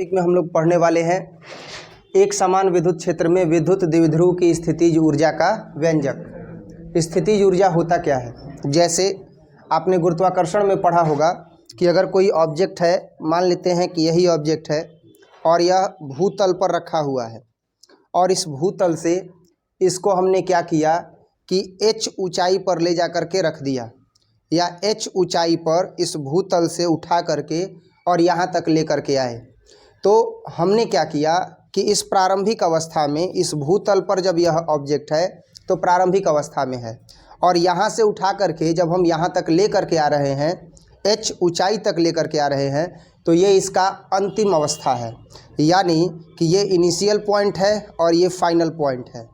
Topic में हम लोग पढ़ने वाले हैं एक समान विद्युत क्षेत्र में विद्युत द्विध्रुव की स्थितिज ऊर्जा का व्यंजक। स्थितिज ऊर्जा होता क्या है? जैसे आपने गुरुत्वाकर्षण में पढ़ा होगा कि अगर कोई ऑब्जेक्ट है, मान लेते हैं कि यही ऑब्जेक्ट है और यह भूतल पर रखा हुआ है और इस भूतल से इसको हमने क्या किया कि h ऊंचाई पर ले जा कर के रख दिया, या h ऊंचाई पर इस भूतल से उठा करके और यहाँ तक ले करके आए। तो हमने क्या किया कि इस प्रारंभिक अवस्था में इस भूतल पर जब यह ऑब्जेक्ट है तो प्रारंभिक अवस्था में है और यहाँ से उठा करके जब हम यहाँ तक ले करके आ रहे हैं, h ऊंचाई तक ले करके आ रहे हैं, तो ये इसका अंतिम अवस्था है, यानी कि ये इनिशियल पॉइंट है और ये फाइनल पॉइंट है।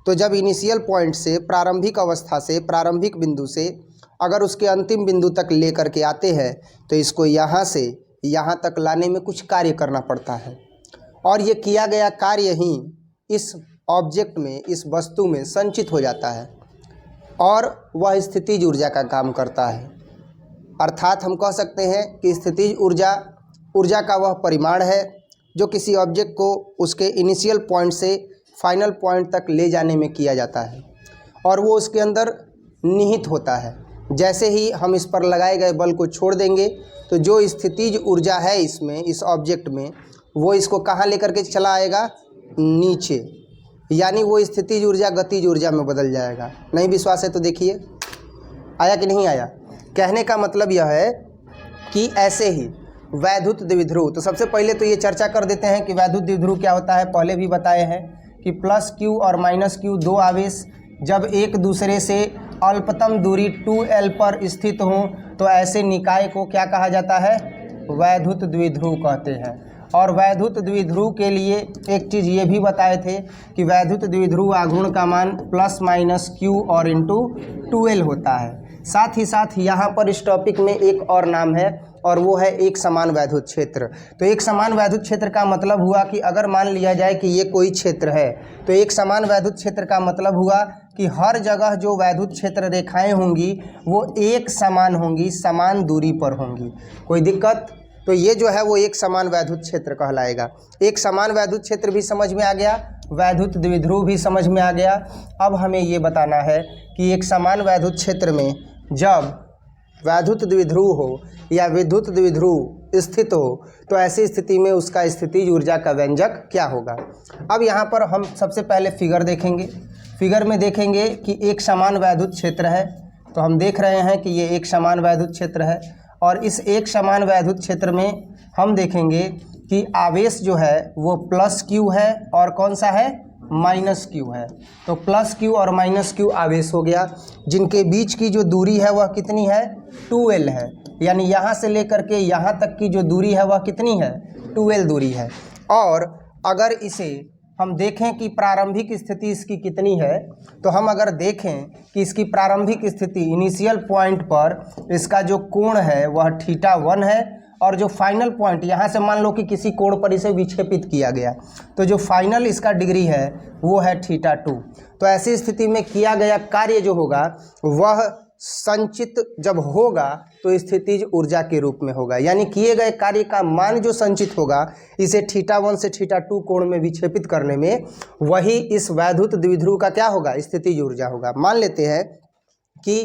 तो जब इनिशियल पॉइंट से प्रारंभिक अवस्था से प्रारंभिक बिंदु से अगर उसके अंतिम बिंदु तक ले करके आते हैं तो इसको यहाँ से यहाँ तक लाने में कुछ कार्य करना पड़ता है और ये किया गया कार्य ही इस ऑब्जेक्ट में, इस वस्तु में संचित हो जाता है और वह स्थितिज ऊर्जा का काम करता है। अर्थात हम कह सकते हैं कि स्थितिज ऊर्जा का वह परिमाण है जो किसी ऑब्जेक्ट को उसके इनिशियल पॉइंट से फाइनल पॉइंट तक ले जाने में किया जाता है और वो उसके अंदर निहित होता है। जैसे ही हम इस पर लगाए गए बल को छोड़ देंगे तो जो स्थितिज ऊर्जा है इसमें, इस ऑब्जेक्ट में, वो इसको कहाँ लेकर के चला आएगा? नीचे, यानी वो स्थितिज ऊर्जा गतिज ऊर्जा में बदल जाएगा। नहीं विश्वास है तो देखिए आया कि नहीं आया। कहने का मतलब यह है कि ऐसे ही वैद्युत द्विध्रुव, तो सबसे पहले तो ये चर्चा कर देते हैं कि वैद्युत द्विध्रुव क्या होता है। पहले भी बताए हैं कि प्लस क्यू और माइनस क्यू दो आवेश जब एक दूसरे से अल्पतम दूरी 2L पर स्थित हों तो ऐसे निकाय को क्या कहा जाता है? वैद्युत द्विध्रुव कहते हैं। और वैद्युत द्विध्रुव के लिए एक चीज़ ये भी बताए थे कि वैद्युत द्विध्रुव आघूर्ण का मान प्लस माइनस क्यू और इंटू 2L होता है। साथ ही साथ यहाँ पर इस टॉपिक में एक और नाम है और वो है एक समान वैद्युत क्षेत्र। तो एक समान वैद्युत क्षेत्र का मतलब हुआ कि अगर मान लिया जाए कि ये कोई क्षेत्र है तो एक समान वैद्युत क्षेत्र का मतलब हुआ कि हर जगह जो वैद्युत क्षेत्र रेखाएं होंगी वो एक समान होंगी, समान दूरी पर होंगी। कोई दिक्कत? तो ये जो है वो एक समान वैद्युत क्षेत्र कहलाएगा। एक समान वैद्युत क्षेत्र भी समझ में आ गया, वैद्युत द्विध्रुव भी समझ में आ गया। अब हमें ये बताना है कि एक समान वैद्युत क्षेत्र में जब वैद्युत द्विध्रुव हो या विद्युत द्विध्रुव स्थित हो तो ऐसी स्थिति में उसका स्थितिज ऊर्जा का व्यंजक क्या होगा। अब यहाँ पर हम सबसे पहले फिगर देखेंगे। फिगर में देखेंगे कि एक समान वैद्युत क्षेत्र है, तो हम देख रहे हैं कि ये एक समान वैद्युत क्षेत्र है और इस एक समान वैद्युत क्षेत्र में हम देखेंगे कि आवेश जो है वो प्लस क्यू है और कौन सा है? माइनस क्यू है। तो प्लस क्यू और माइनस क्यू आवेश हो गया, जिनके बीच की जो दूरी है वह कितनी है? 2L है, यानी यहाँ से लेकर के यहाँ तक की जो दूरी है वह कितनी है? 2L दूरी है। और अगर इसे हम देखें कि प्रारंभिक स्थिति इसकी कितनी है, तो हम अगर देखें कि इसकी प्रारंभिक स्थिति इनिशियल पॉइंट पर इसका जो कोण है वह θ1 है और जो फाइनल पॉइंट यहाँ से मान लो कि किसी कोण पर इसे विक्षेपित किया गया तो जो फाइनल इसका डिग्री है वो है θ2। तो ऐसी स्थिति में किया गया कार्य जो होगा वह संचित जब होगा तो स्थितिज ऊर्जा के रूप में होगा, यानी किए गए कार्य का मान जो संचित होगा इसे θ1 से θ2 कोण में विक्षेपित करने में, वही इस वैद्युत द्विध्रुव का क्या होगा? स्थितिज ऊर्जा होगा। मान लेते हैं कि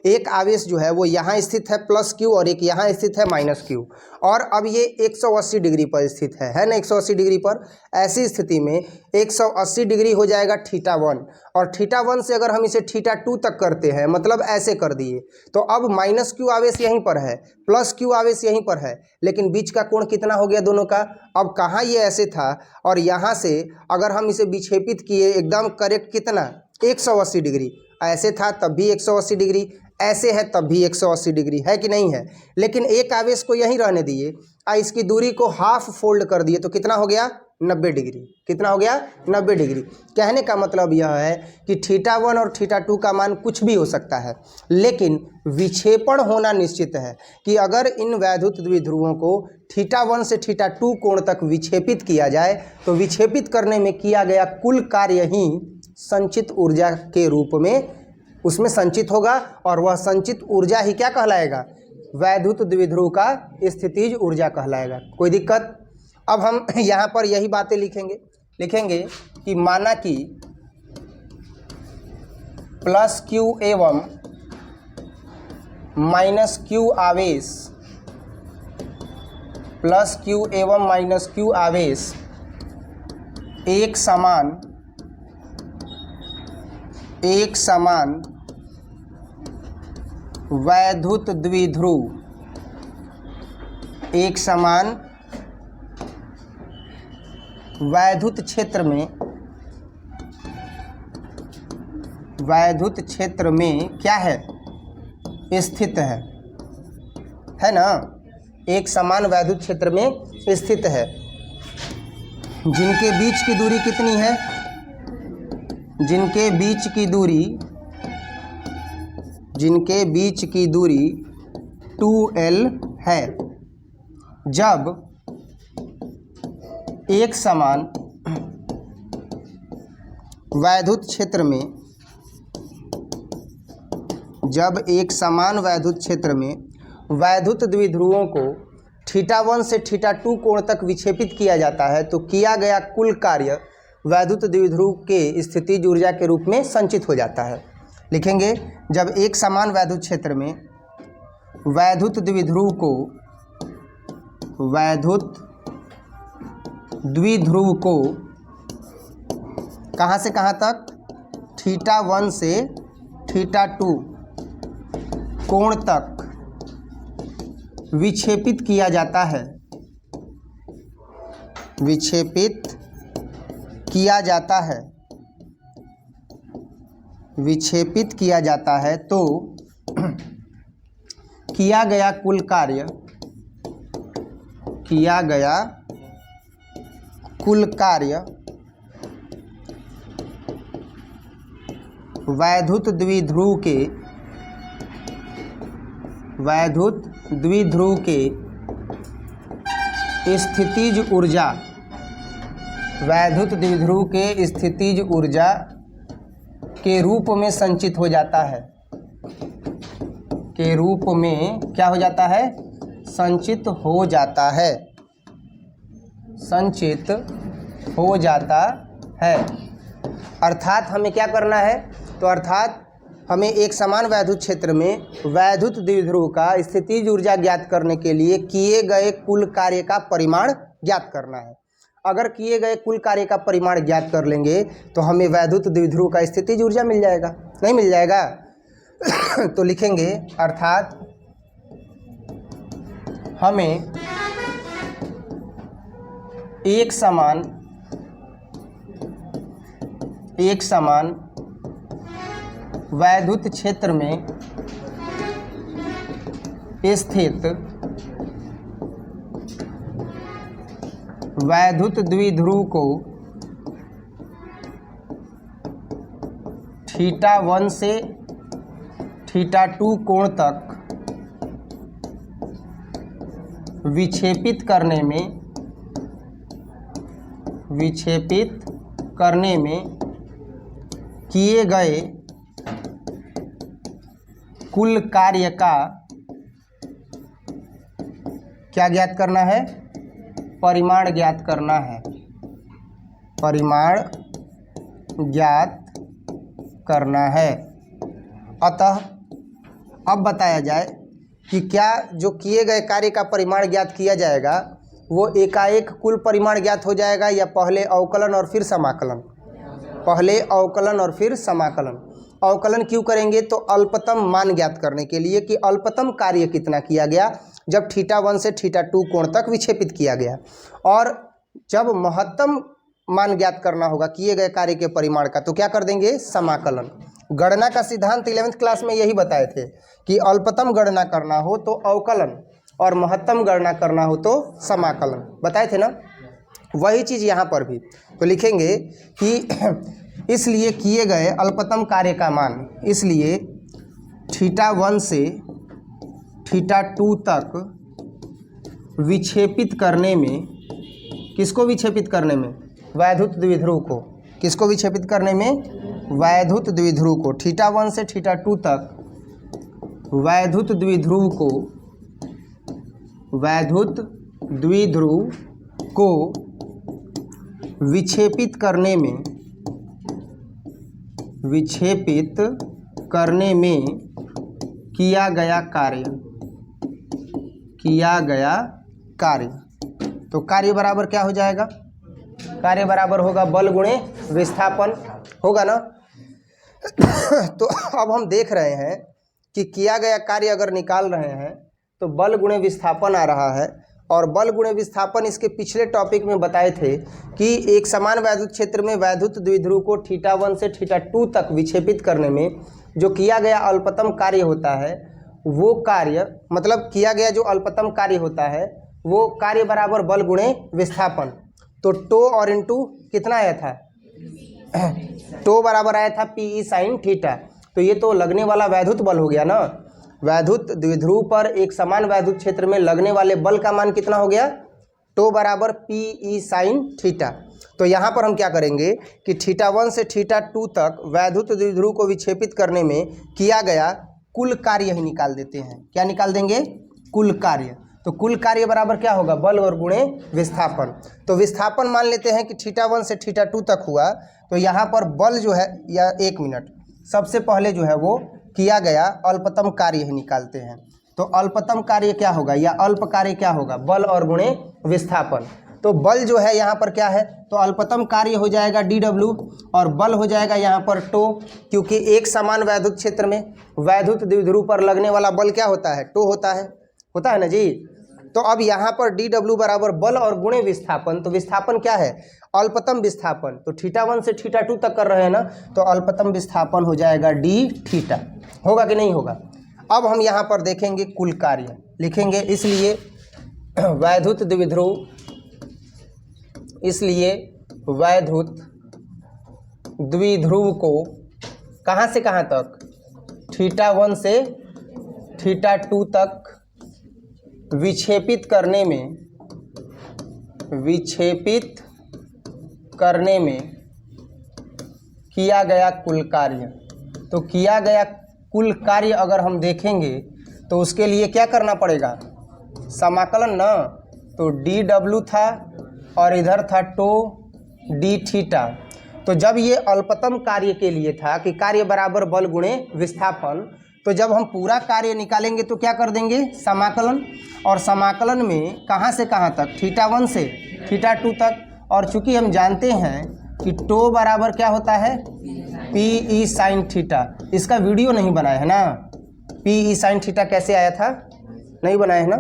एक आवेश जो है वो यहाँ स्थित है प्लस क्यू और एक यहाँ स्थित है माइनस क्यू, और अब ये 180 डिग्री पर स्थित है ना, 180 डिग्री पर। ऐसी स्थिति में 180 डिग्री हो जाएगा θ1 और θ1 से अगर हम इसे θ2 तक करते हैं, मतलब ऐसे कर दिए, तो अब माइनस क्यू आवेश यहीं पर है, प्लस क्यू आवेश यहीं पर है, लेकिन बीच का कोण कितना हो गया दोनों का? अब कहाँ ये ऐसे था और यहाँ से अगर हम इसे विक्षेपित किए एकदम करेक्ट कितना? 180 डिग्री। ऐसे था तब भी 180 डिग्री, ऐसे है तब भी 180 डिग्री, है कि नहीं है। लेकिन एक आवेश को यहीं रहने दिए, इसकी दूरी को हाफ फोल्ड कर दिए तो कितना हो गया? 90 डिग्री। कितना हो गया? 90 डिग्री। कहने का मतलब यह है कि θ1 और θ2 का मान कुछ भी हो सकता है, लेकिन विक्षेपण होना निश्चित है कि अगर इन वैद्युत द्विध्रुवों को θ1 से θ2 कोण तक विक्षेपित किया जाए तो विक्षेपित करने में किया गया कुल कार्य ही संचित ऊर्जा के रूप में उसमें संचित होगा और वह संचित ऊर्जा ही क्या कहलाएगा? वैद्युत द्विध्रुव का स्थितिज ऊर्जा कहलाएगा। कोई दिक्कत? अब हम यहाँ पर यही बातें लिखेंगे कि माना कि प्लस क्यू एवं माइनस क्यू आवेश, प्लस क्यू एवं माइनस क्यू आवेश एक समान वैद्युत द्विध्रुव, एक समान वैद्युत क्षेत्र में क्या है, स्थित है ना, एक समान वैद्युत क्षेत्र में स्थित है, जिनके बीच की दूरी कितनी है, जिनके बीच की दूरी 2L है। जब एक समान वैद्युत क्षेत्र में वैद्युत द्विध्रुवों को θ1 से θ2 कोण तक विक्षेपित किया जाता है तो किया गया कुल कार्य वैद्युत द्विध्रुव के स्थितिज ऊर्जा के रूप में संचित हो जाता है। लिखेंगे जब एक समान वैद्युत क्षेत्र में वैद्युत द्विध्रुव को कहाँ से कहाँ तक, θ1 से θ2 कोण तक विक्षेपित किया जाता है, विक्षेपित किया जाता है तो किया गया कुल कार्य वैद्युत द्विध्रुव के स्थितिज ऊर्जा के रूप में संचित हो जाता है, के रूप में क्या हो जाता है, संचित हो जाता है। अर्थात हमें क्या करना है, तो अर्थात हमें एक समान वैद्युत क्षेत्र में वैद्युत द्विध्रुव का स्थितिज ऊर्जा ज्ञात करने के लिए किए गए कुल कार्य का परिमाण ज्ञात करना है। अगर किए गए कुल कार्य का परिमाण ज्ञात कर लेंगे तो हमें वैद्युत द्विध्रुव का स्थितिज ऊर्जा मिल जाएगा, नहीं मिल जाएगा? तो लिखेंगे अर्थात हमें एक समान वैद्युत क्षेत्र में स्थित वैद्युत द्विध्रुव को θ1 से θ2 कोण तक विक्षेपित करने में किए गए कुल कार्य का क्या ज्ञात करना है, परिमाण ज्ञात करना है, परिमाण ज्ञात करना है। अतः अब बताया जाए कि क्या जो किए गए कार्य का परिमाण ज्ञात किया जाएगा वो एकाएक कुल परिमाण ज्ञात हो जाएगा या पहले अवकलन और फिर समाकलन, पहले अवकलन और फिर समाकलन। अवकलन क्यों करेंगे, तो अल्पतम मान ज्ञात करने के लिए कि अल्पतम कार्य कितना किया गया जब θ1 से θ2 कोण तक विक्षेपित किया गया, और जब महत्तम मान ज्ञात करना होगा किए गए कार्य के परिमाण का तो क्या कर देंगे, समाकलन। गणना का सिद्धांत 11वीं क्लास में यही बताए थे कि अल्पतम गणना करना हो तो अवकलन और महत्तम गणना करना हो तो समाकलन, बताए थे ना। वही चीज़ यहाँ पर भी तो लिखेंगे कि इसलिए किए गए अल्पतम कार्य का मान, इसलिए θ1 से θ2 तक विक्षेपित करने में, किसको विक्षेपित करने में, वैद्युत द्विध्रुव को, किसको विक्षेपित करने में, वैद्युत द्विध्रुव को। θ1 से θ2 तक वैद्युत द्विध्रुव को विक्षेपित करने में किया गया कार्य। तो कार्य बराबर क्या हो जाएगा? कार्य बराबर होगा बल गुणे विस्थापन, होगा ना। तो अब हम देख रहे हैं कि किया गया कार्य अगर निकाल रहे हैं तो बल गुणे विस्थापन आ रहा है, और बल गुणे विस्थापन इसके पिछले टॉपिक में बताए थे कि एक समान वैद्युत क्षेत्र में वैद्युत द्विध्रुव को θ1 से θ2 तक विक्षेपित करने में जो किया गया अल्पतम कार्य होता है, वो कार्य मतलब किया गया जो अल्पतम कार्य होता है वो कार्य बराबर बल गुणे विस्थापन। तो टो और इनटू कितना आया था? टो बराबर आया था पी साइन थीटा। तो ये तो लगने वाला वैद्युत बल हो गया ना। वैद्युत द्विध्रुव पर एक समान वैद्युत क्षेत्र में लगने वाले बल का मान कितना हो गया? टो बराबर पी साइन थीटा। तो यहाँ पर हम क्या करेंगे कि θ1 से θ2 तक वैद्युत द्विध्रुव को विक्षेपित करने में किया गया कुल कार्य ही निकाल देते हैं। क्या निकाल देंगे? कुल कार्य। तो कुल कार्य बराबर क्या होगा? बल और गुणे विस्थापन। तो विस्थापन मान लेते हैं कि θ1 से θ2 तक हुआ। तो यहाँ पर बल जो है, या एक मिनट, सबसे पहले जो है वो किया गया अल्पतम कार्य ही निकालते हैं। तो अल्पतम कार्य क्या होगा या अल्प कार्य क्या होगा? बल और गुणे विस्थापन। तो बल जो है यहाँ पर क्या है? तो अल्पतम कार्य हो जाएगा dw और बल हो जाएगा यहाँ पर टो, क्योंकि एक समान वैद्युत क्षेत्र में वैद्युत द्विध्रुव पर लगने वाला बल क्या होता है? टो होता है ना जी। तो अब यहाँ पर dw बराबर बल और गुणे विस्थापन। तो विस्थापन क्या है? अल्पतम विस्थापन। तो θ1 से θ2 तक कर रहे हैं ना, तो अल्पतम विस्थापन हो जाएगा d θ। होगा कि नहीं होगा? अब हम यहाँ पर देखेंगे कुल कार्य लिखेंगे। इसलिए वैद्युत द्विध्रुव को कहाँ से कहाँ तक? θ1 से θ2 तक विक्षेपित करने में किया गया कुल कार्य। तो किया गया कुल कार्य अगर हम देखेंगे तो उसके लिए क्या करना पड़ेगा? समाकलन ना। तो dw था और इधर था टो dθ। तो जब ये अल्पतम कार्य के लिए था कि कार्य बराबर बल गुणे विस्थापन, तो जब हम पूरा कार्य निकालेंगे तो क्या कर देंगे? समाकलन। और समाकलन में कहाँ से कहाँ तक? θ1 से θ2 तक। और चूंकि हम जानते हैं कि टो बराबर क्या होता है? P sine theta. इसका वीडियो नहीं बनाया है ना। पी साइन थीटा कैसे आया था? नहीं बनाया है ना।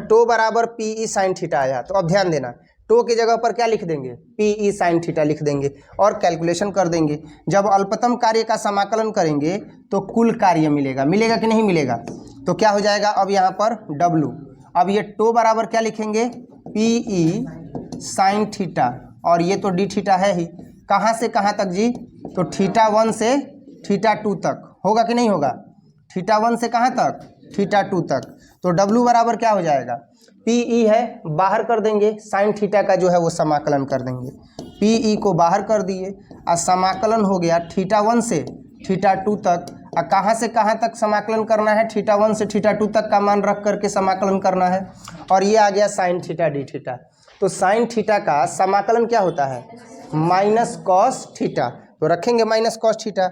टो बराबर पी साइन थीटा आया। तो अब ध्यान देना, टो की जगह पर क्या लिख देंगे? पी साइन थीटा लिख देंगे और कैलकुलेशन कर देंगे। जब अल्पतम कार्य का समाकलन करेंगे तो कुल कार्य मिलेगा कि नहीं मिलेगा? तो क्या हो जाएगा अब यहाँ पर w। अब ये टो बराबर क्या लिखेंगे? पी साइन थीटा, और ये तो d थीटा है ही। कहाँ से कहाँ तक जी? तो θ1 से θ2 तक। होगा कि नहीं होगा? θ1 से कहाँ तक? θ2 तक। तो w बराबर क्या हो जाएगा? पी है, बाहर कर देंगे, साइन थीटा का जो है वो समाकलन कर देंगे। पी को बाहर कर दिए और समाकलन हो गया θ1 से θ2 तक। और कहाँ से कहाँ तक समाकलन करना है? θ1 से θ2 तक का मान रख करके समाकलन करना है। और ये आ गया साइन थीटा d थीटा। तो साइन थीटा का समाकलन क्या होता है? Minus cos theta. तो रखेंगे माइनस कॉस थीटा।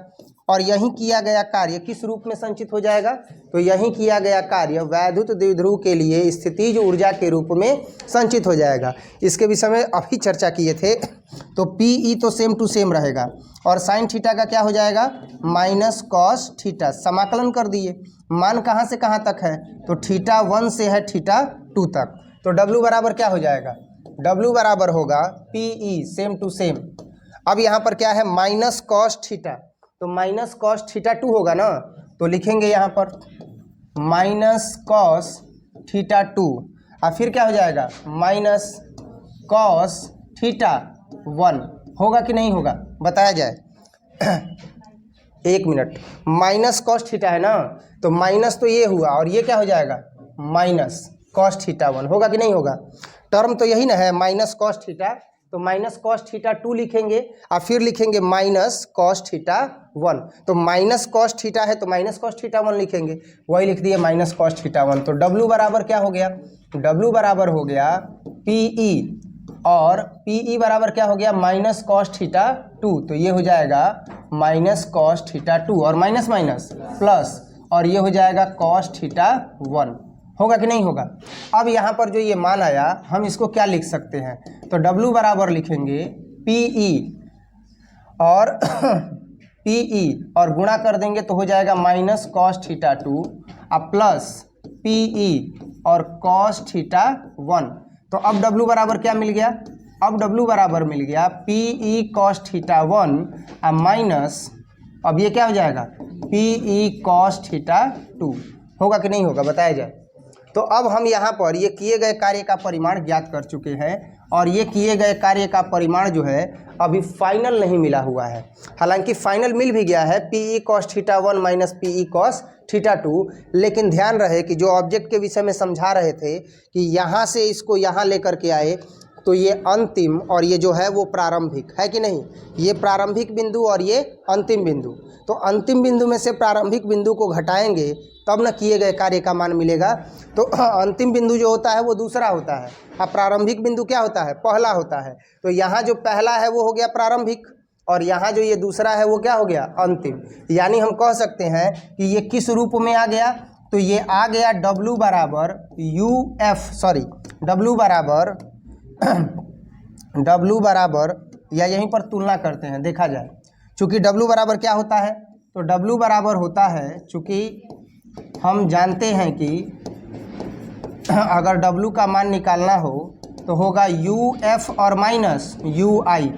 और यहीं किया गया कार्य किस रूप में संचित हो जाएगा? तो यहीं किया गया कार्य वैद्युत द्विध्रुव के लिए स्थितिज ऊर्जा के रूप में संचित हो जाएगा। इसके विषय में अभी चर्चा किए थे। तो पी तो सेम टू सेम रहेगा और साइन थीटा का क्या हो जाएगा? Minus cos theta. समाकलन कर दिए। मान कहाँ से कहाँ तक है? तो θ1 से है θ2 तक। तो w बराबर क्या हो जाएगा? w बराबर होगा पी सेम टू सेम। अब यहाँ पर क्या है? Minus cos theta. तो माइनस कॉस θ2 होगा ना। तो लिखेंगे यहाँ पर माइनस कॉस θ2 और फिर क्या हो जाएगा? Minus cos θ1। होगा कि नहीं होगा? बताया जाए। एक मिनट, माइनस कॉस थीटा है ना, तो माइनस तो ये हुआ और ये क्या हो जाएगा? Minus cos θ1। होगा कि नहीं होगा? टर्म तो यही ना है, माइनस कॉस थीटा। तो माइनस कॉस θ2 लिखेंगे और फिर लिखेंगे माइनस कॉस θ1। तो माइनस कॉस थीटा है तो माइनस कॉस θ1 लिखेंगे, वही लिख दिए माइनस कॉस θ1। तो w बराबर क्या हो गया? w बराबर हो गया पी और पीई बराबर क्या हो गया माइनस कॉस थीटा 2, तो ये हो जाएगा माइनस कॉस थीटा 2 और माइनस माइनस प्लस, और ये हो जाएगा कॉस थीटा 1। होगा कि नहीं होगा? अब यहाँ पर जो ये मान आया हम इसको क्या लिख सकते हैं, तो W बराबर लिखेंगे पीई और पीई और गुणा कर देंगे तो हो जाएगा माइनस कॉस थीटा 2 अब प्लस पीई और कॉस थीटा 1। तो अब W बराबर क्या मिल गया? अब W बराबर मिल गया पीई कॉस थीटा 1 अब माइनस, अब ये क्या हो जाएगा पीई कॉस थीटा 2। होगा कि नहीं होगा बताया जाए। तो अब हम यहाँ पर ये किए गए कार्य का परिमाण ज्ञात कर चुके हैं और ये किए गए कार्य का परिमाण जो है अभी फाइनल नहीं मिला हुआ है। हालांकि फाइनल मिल भी गया है PE cos theta 1 minus PE cos theta 2, लेकिन ध्यान रहे कि जो ऑब्जेक्ट के विषय में समझा रहे थे कि यहाँ से इसको यहाँ लेकर के आए तो ये अंतिम और ये जो है वो प्रारंभिक है कि नहीं, ये प्रारंभिक बिंदु और ये अंतिम बिंदु। तो अंतिम बिंदु में से प्रारंभिक बिंदु को घटाएंगे तब न किए गए कार्य का मान मिलेगा। तो अंतिम बिंदु जो होता है वो दूसरा होता है, अब प्रारंभिक बिंदु क्या होता है पहला होता है। तो यहाँ जो पहला है वो हो गया प्रारंभिक और यहाँ जो ये दूसरा है वो क्या हो गया अंतिम। यानी हम कह सकते हैं कि ये किस रूप में आ गया, तो ये आ गया W बराबर W बराबर या यहीं पर तुलना करते हैं देखा जाए, चूँकि W बराबर क्या होता है, तो W बराबर होता है, चूँकि हम जानते हैं कि अगर W का मान निकालना हो तो होगा UF और माइनस UI,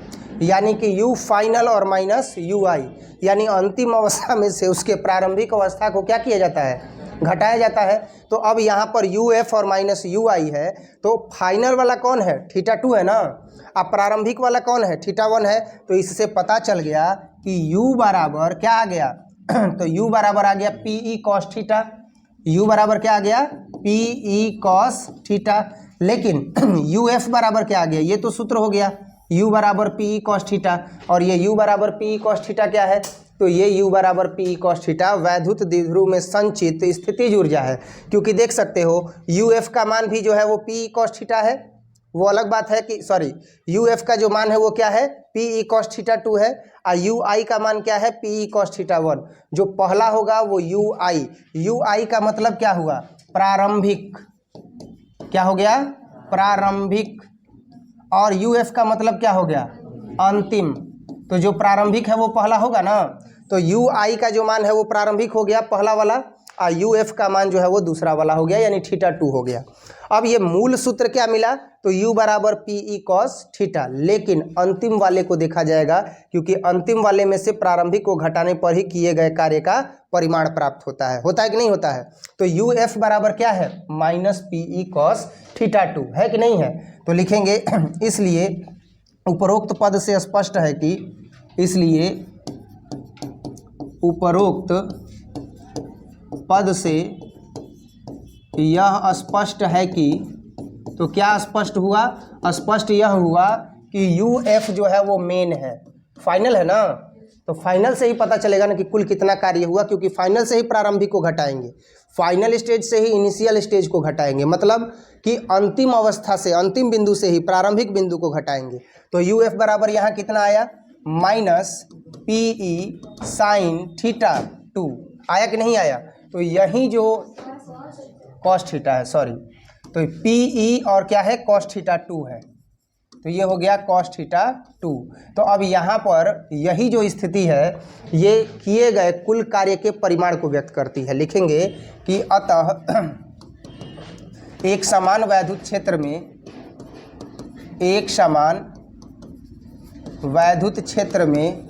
यानी कि U फाइनल और माइनस UI, यानी अंतिम अवस्था में से उसके प्रारंभिक अवस्था को क्या किया जाता है घटाया जाता है। तो अब यहाँ पर UF और माइनस UI है, तो फाइनल वाला कौन है थीटा 2 है ना, अब प्रारंभिक वाला कौन है थीटा 1 है। तो इससे पता चल गया कि U बराबर क्या आ गया तो U बराबर आ गया PE कॉस थीटा, U बराबर क्या आ गया PE कॉस थीटा। लेकिन UF बराबर क्या आ गया, ये तो सूत्र हो गया U बराबर PE कॉस थीटा, और ये U बराबर PE कॉस थीटा क्या है, तो ये U बराबर PE कॉस थीटा वैद्युत द्विध्रुव में संचित स्थितिज ऊर्जा है। क्योंकि देख सकते हो UF का मान भी जो है वो PE कॉस थीटा है, वो अलग बात है कि सॉरी UF का जो मान है वो क्या है PE कॉस थीटा 2 है, और UI का मान क्या है PE कॉस थीटा 1। जो पहला होगा वो UI का मतलब क्या हुआ प्रारंभिक, क्या हो गया प्रारंभिक, और UF का मतलब क्या हो गया अंतिम। तो जो प्रारंभिक है वो पहला होगा ना, तो UI का जो मान है वो प्रारंभिक हो गया पहला वाला, और UF का मान जो है वो दूसरा वाला हो गया यानी थीटा 2 हो गया। अब ये मूल सूत्र क्या मिला, तो U बराबर PE कॉस थीटा, लेकिन अंतिम वाले को देखा जाएगा क्योंकि अंतिम वाले में से प्रारंभिक को घटाने पर ही किए गए कार्य का परिमाण प्राप्त होता है कि नहीं होता है। तो UF बराबर क्या है माइनस PE कॉस थीटा 2 है कि नहीं है, तो लिखेंगे इसलिए उपरोक्त पद से स्पष्ट है कि, इसलिए उपरोक्त पद से यह स्पष्ट है कि, तो क्या स्पष्ट हुआ, स्पष्ट यह हुआ कि UF जो है वो मेन है, फाइनल है ना, तो फाइनल से ही पता चलेगा ना कि कुल कितना कार्य हुआ, क्योंकि फाइनल से ही प्रारंभिक को घटाएंगे, फाइनल स्टेज से ही इनिशियल स्टेज को घटाएंगे, मतलब कि अंतिम अवस्था से अंतिम बिंदु से ही प्रारंभिक बिंदु को घटाएंगे। तो UF बराबर यहाँ कितना आया माइनस PE साइन थीटा 2 आया कि नहीं आया, तो यही जो कॉस थीटा है सॉरी, तो PE और क्या है कॉस थीटा 2 है, तो ये हो गया कॉस थीटा 2। तो अब यहाँ पर यही जो स्थिति है ये किए गए कुल कार्य के परिमाण को व्यक्त करती है। लिखेंगे कि अतः एक समान वैद्युत क्षेत्र में, एक समान वैद्युत क्षेत्र में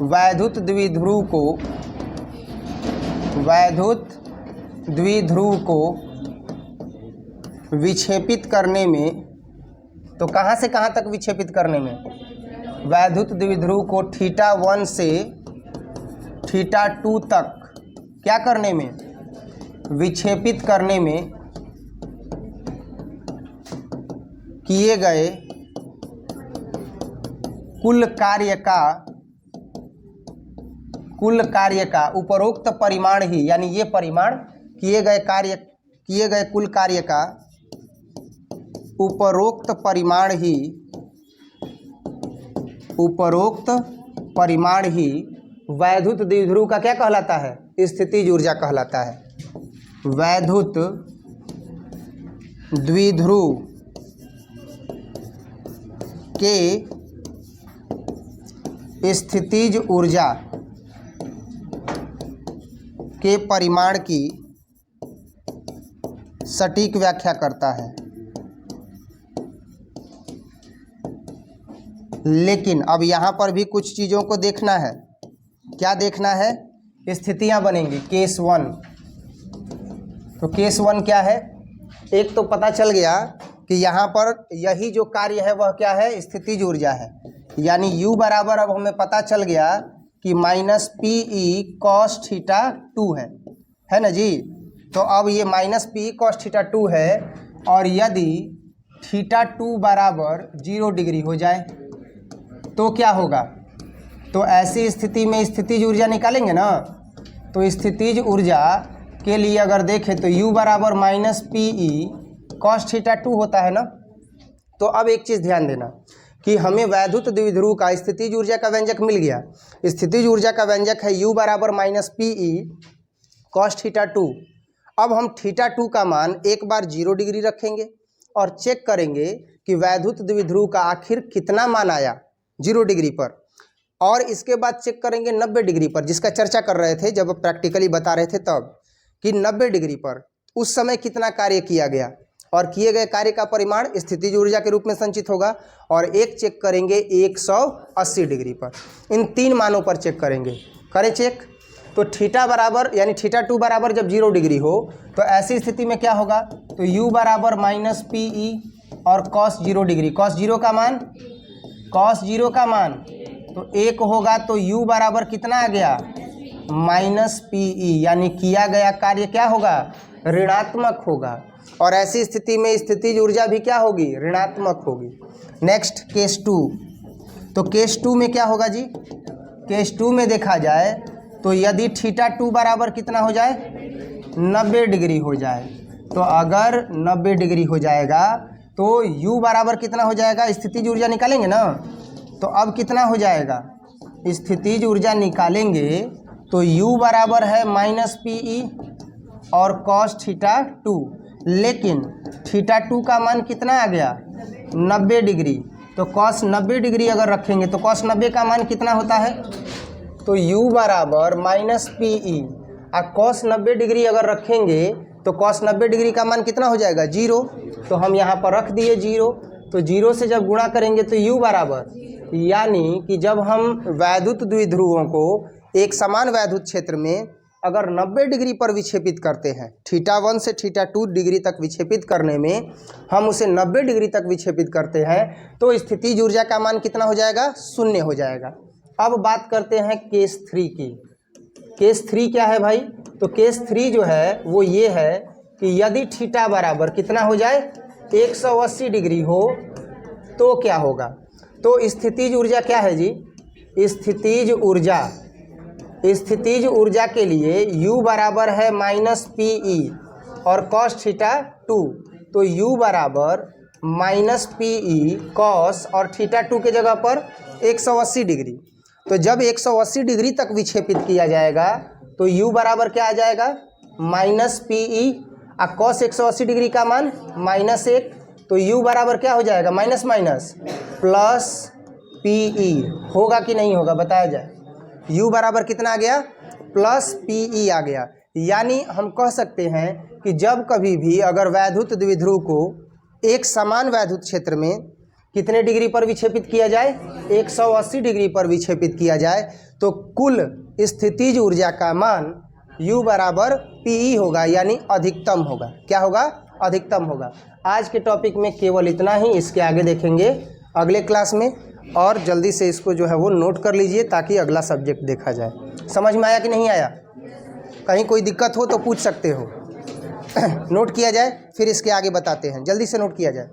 वैद्युत द्विध्रुव को विक्षेपित करने में, तो कहाँ से कहाँ तक विक्षेपित करने में, वैद्युत द्विध्रुव को थीटा 1 से थीटा 2 तक क्या करने में विक्षेपित करने में किए गए कुल कार्य का उपरोक्त परिमाण ही, यानी ये परिमाण किए गए कुल कार्य का उपरोक्त परिमाण ही वैद्युत द्विध्रुव का क्या कहलाता है? स्थितिज ऊर्जा कहलाता है। वैद्युत द्विध्रुव के स्थितिज ऊर्जा के परिमाण की सटीक व्याख्या करता है। लेकिन अब यहाँ पर भी कुछ चीज़ों को देखना है। क्या देखना है? स्थितियाँ बनेंगी। केस 1, तो केस 1 क्या है? एक तो पता चल गया कि यहाँ पर यही जो कार्य है वह क्या है? स्थितिज ऊर्जा है। यानी U बराबर अब हमें पता चल गया कि माइनस PE cos थीटा 2 है ना जी। तो अब ये माइनस PE cos थीटा 2 है, और यदि थीटा 2 बराबर 0 डिग्री हो जाए तो क्या होगा? तो ऐसी स्थिति में स्थितिज ऊर्जा निकालेंगे ना। तो स्थितिज ऊर्जा के लिए अगर देखें तो U बराबर माइनस PE cos थीटा 2 होता है ना। तो अब एक चीज़ ध्यान देना कि हमें वैद्युत द्विध्रुव का स्थितिज ऊर्जा का व्यंजक मिल गया। स्थितिज ऊर्जा का व्यंजक है U बराबर माइनस PE cos थीटा 2। अब हम थीटा 2 का मान एक बार 0 डिग्री रखेंगे और चेक करेंगे कि वैद्युत द्विध्रुव का आखिर कितना मान आया 0 डिग्री पर, और इसके बाद चेक करेंगे 90 डिग्री पर, जिसका चर्चा कर रहे थे जब प्रैक्टिकली बता रहे थे तब, कि 90 डिग्री पर उस समय कितना कार्य किया गया, और किए गए कार्य का परिमाण स्थितिज ऊर्जा के रूप में संचित होगा। और एक चेक करेंगे 180 डिग्री पर। इन 3 मानों पर चेक करेंगे। करें चेक। तो थीटा बराबर यानी थीटा 2 बराबर जब 0 डिग्री हो तो ऐसी स्थिति में क्या होगा? तो U बराबर माइनस PE और cos 0 डिग्री। cos 0 का मान तो 1 होगा, तो U बराबर कितना आ गया? माइनस PE, यानी किया गया कार्य क्या होगा? ऋणात्मक होगा। और ऐसी स्थिति में स्थितिज ऊर्जा भी क्या होगी? ऋणात्मक होगी। Next case 2। तो केस 2 में क्या होगा जी? केस 2 में देखा जाए तो यदि थीटा 2 बराबर कितना हो जाए? 90 डिग्री हो जाए, तो अगर 90 डिग्री हो जाएगा तो U बराबर कितना हो जाएगा? स्थितिज ऊर्जा निकालेंगे ना। तो अब कितना हो जाएगा? स्थितिज ऊर्जा निकालेंगे तो U बराबर है माइनस PE और cos थीटा 2। लेकिन थीटा 2 का मान कितना आ गया? 90 डिग्री। तो cos 90 डिग्री अगर रखेंगे तो cos 90 का मान कितना होता है? तो U बराबर माइनस PE और cos 90 डिग्री अगर रखेंगे तो cos 90 डिग्री का मान कितना हो जाएगा? 0। तो हम यहाँ पर रख दिए 0। तो 0 से जब गुणा करेंगे तो U बराबर, यानी कि जब हम वैद्युत द्विध्रुवों को एक समान वैद्युत क्षेत्र में अगर 90 डिग्री पर विक्षेपित करते हैं, थीटा 1 से थीटा 2 डिग्री तक विक्षेपित करने में हम उसे 90 डिग्री तक विक्षेपित करते हैं, तो स्थितिज ऊर्जा का मान कितना हो जाएगा? 0 हो जाएगा। अब बात करते हैं केस 3 की। केस 3 क्या है भाई? तो केस 3 जो है वो ये है कि यदि थीटा बराबर कितना हो जाए? 180 डिग्री हो तो क्या होगा? तो स्थितिज ऊर्जा क्या है जी? स्थितिज ऊर्जा के लिए U बराबर है माइनस PE और cos थीटा 2। तो U बराबर माइनस PE cos और थीटा 2 के जगह पर 180 डिग्री। तो जब 180 डिग्री तक विक्षेपित किया जाएगा तो U बराबर क्या आ जाएगा? माइनस PE और cos 180 डिग्री का मान -1। तो U बराबर क्या हो जाएगा? Minus minus plus PE। होगा कि नहीं होगा बताया जाए। U बराबर कितना आ गया? प्लस PE आ गया। यानी हम कह सकते हैं कि जब कभी भी अगर वैद्युत द्विध्रुव को एक समान वैद्युत क्षेत्र में कितने डिग्री पर विक्षेपित किया जाए? 180 डिग्री पर विक्षेपित किया जाए, तो कुल स्थितिज ऊर्जा का मान U बराबर PE होगा, यानी अधिकतम होगा। क्या होगा? अधिकतम होगा। आज के टॉपिक में केवल इतना ही। इसके आगे देखेंगे अगले क्लास में, और जल्दी से इसको जो है वो नोट कर लीजिए ताकि अगला सब्जेक्ट देखा जाए। समझ में आया कि नहीं आया? कहीं कोई दिक्कत हो तो पूछ सकते हो। नोट किया जाए, फिर इसके आगे बताते हैं। जल्दी से नोट किया जाए।